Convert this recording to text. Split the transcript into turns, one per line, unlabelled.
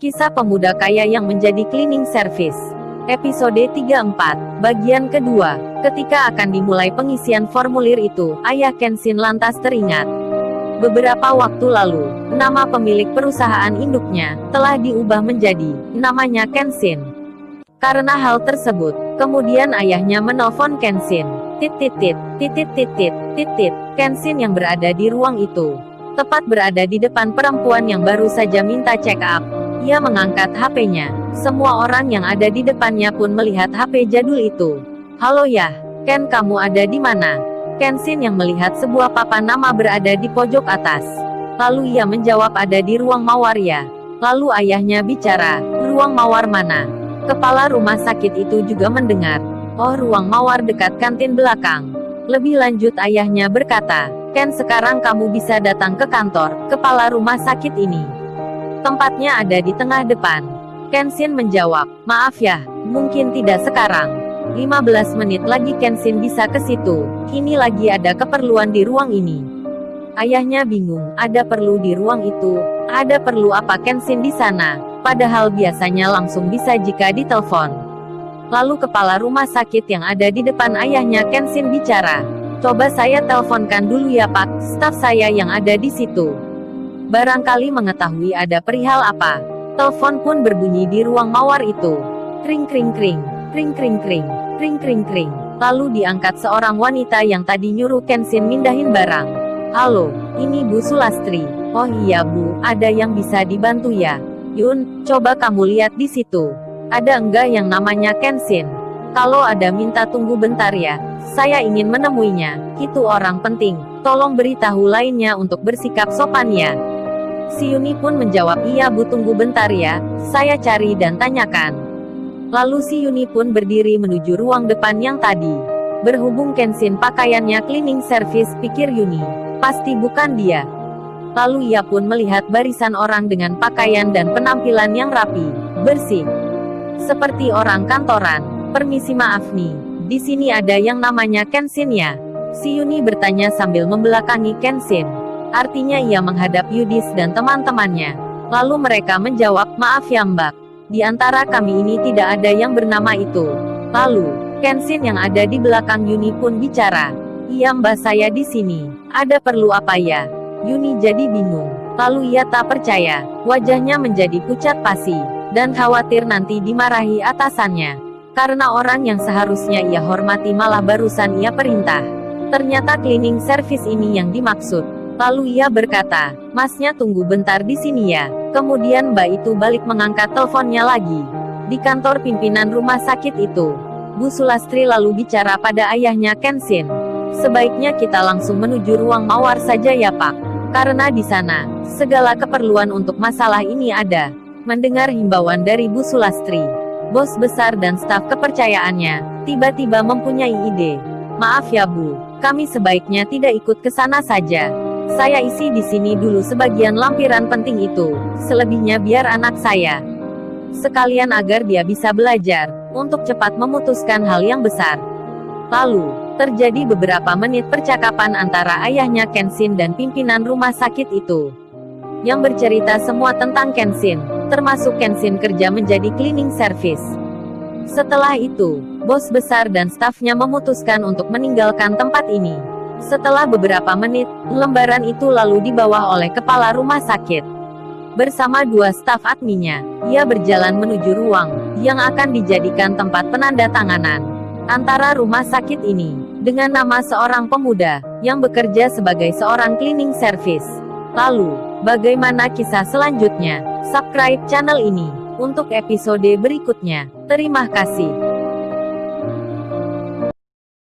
Kisah pemuda kaya yang menjadi cleaning service. Episode 34, bagian kedua. Ketika akan dimulai pengisian formulir itu, ayah Kenshin lantas teringat. Beberapa waktu lalu, nama pemilik perusahaan induknya telah diubah menjadi namanya Kenshin. Karena hal tersebut, kemudian ayahnya menelpon Kenshin. Kenshin yang berada di ruang itu, tepat berada di depan perempuan yang baru saja minta check up. Ia mengangkat HP-nya. Semua orang yang ada di depannya pun melihat HP jadul itu. Halo ya, Ken, kamu ada di mana? Kenshin yang melihat sebuah papan nama berada di pojok atas. Lalu ia menjawab ada di ruang mawar ya. Lalu ayahnya bicara, ruang mawar mana? Kepala rumah sakit itu juga mendengar. Oh, ruang mawar dekat kantin belakang. Lebih lanjut ayahnya berkata, Ken, sekarang kamu bisa datang ke kantor kepala rumah sakit ini. Tempatnya ada di tengah depan. Kenshin menjawab, maaf ya, mungkin tidak sekarang. 15 menit lagi Kenshin bisa ke situ. Ini lagi ada keperluan di ruang ini. Ayahnya bingung, ada perlu di ruang itu? Ada perlu apa Kenshin di sana? Padahal biasanya langsung bisa jika ditelepon. Lalu kepala rumah sakit yang ada di depan ayahnya Kenshin bicara. Coba saya teleponkan dulu ya Pak, staf saya yang ada di situ. Barangkali mengetahui ada perihal apa. Telepon pun berbunyi di ruang mawar itu. Kring kring kring, kring kring kring, kring kring kring. Lalu diangkat seorang wanita yang tadi nyuruh Kenshin mindahin barang. Halo, ini Bu Sulastri. Oh iya Bu, ada yang bisa dibantu ya? Yun, coba kamu lihat di situ. Ada enggak yang namanya Kenshin? Kalau ada minta tunggu bentar ya. Saya ingin menemuinya. Itu orang penting. Tolong beritahu lainnya untuk bersikap sopan ya. Si Yuni pun menjawab, iya Bu, tunggu bentar ya, saya cari dan tanyakan. Lalu si Yuni pun berdiri menuju ruang depan yang tadi. Berhubung Kenshin pakaiannya cleaning service, pikir Yuni, pasti bukan dia. Lalu ia pun melihat barisan orang dengan pakaian dan penampilan yang rapi, bersih. Seperti orang kantoran. Permisi, maaf nih, di sini ada yang namanya Kenshin ya? Si Yuni bertanya sambil membelakangi Kenshin. Artinya ia menghadap Yudis dan teman-temannya. Lalu mereka menjawab, maaf ya Mbak. Di antara kami ini tidak ada yang bernama itu. Lalu, Kenshin yang ada di belakang Yuni pun bicara. Iya Mbak, saya di sini. Ada perlu apa ya? Yuni jadi bingung. Lalu ia tak percaya. Wajahnya menjadi pucat pasi. Dan khawatir nanti dimarahi atasannya. Karena orang yang seharusnya ia hormati malah barusan ia perintah. Ternyata cleaning service ini yang dimaksud. Lalu ia berkata, Masnya tunggu bentar di sini ya. Kemudian Mbak itu balik mengangkat teleponnya lagi. Di kantor pimpinan rumah sakit itu, Bu Sulastri lalu bicara pada ayahnya Kenshin. Sebaiknya kita langsung menuju ruang mawar saja ya Pak. Karena di sana, segala keperluan untuk masalah ini ada. Mendengar himbauan dari Bu Sulastri, bos besar dan staf kepercayaannya, tiba-tiba mempunyai ide. Maaf ya Bu, kami sebaiknya tidak ikut ke sana saja. Saya isi di sini dulu sebagian lampiran penting itu, selebihnya biar anak saya. Sekalian agar dia bisa belajar, untuk cepat memutuskan hal yang besar. Lalu, terjadi beberapa menit percakapan antara ayahnya Kenshin dan pimpinan rumah sakit itu. Yang bercerita semua tentang Kenshin, termasuk Kenshin kerja menjadi cleaning service. Setelah itu, bos besar dan stafnya memutuskan untuk meninggalkan tempat ini. Setelah beberapa menit, lembaran itu lalu dibawa oleh kepala rumah sakit. Bersama dua staf adminnya, ia berjalan menuju ruang yang akan dijadikan tempat penandatanganan antara rumah sakit ini, dengan nama seorang pemuda yang bekerja sebagai seorang cleaning service. Lalu, bagaimana kisah selanjutnya? Subscribe channel ini untuk episode berikutnya. Terima kasih.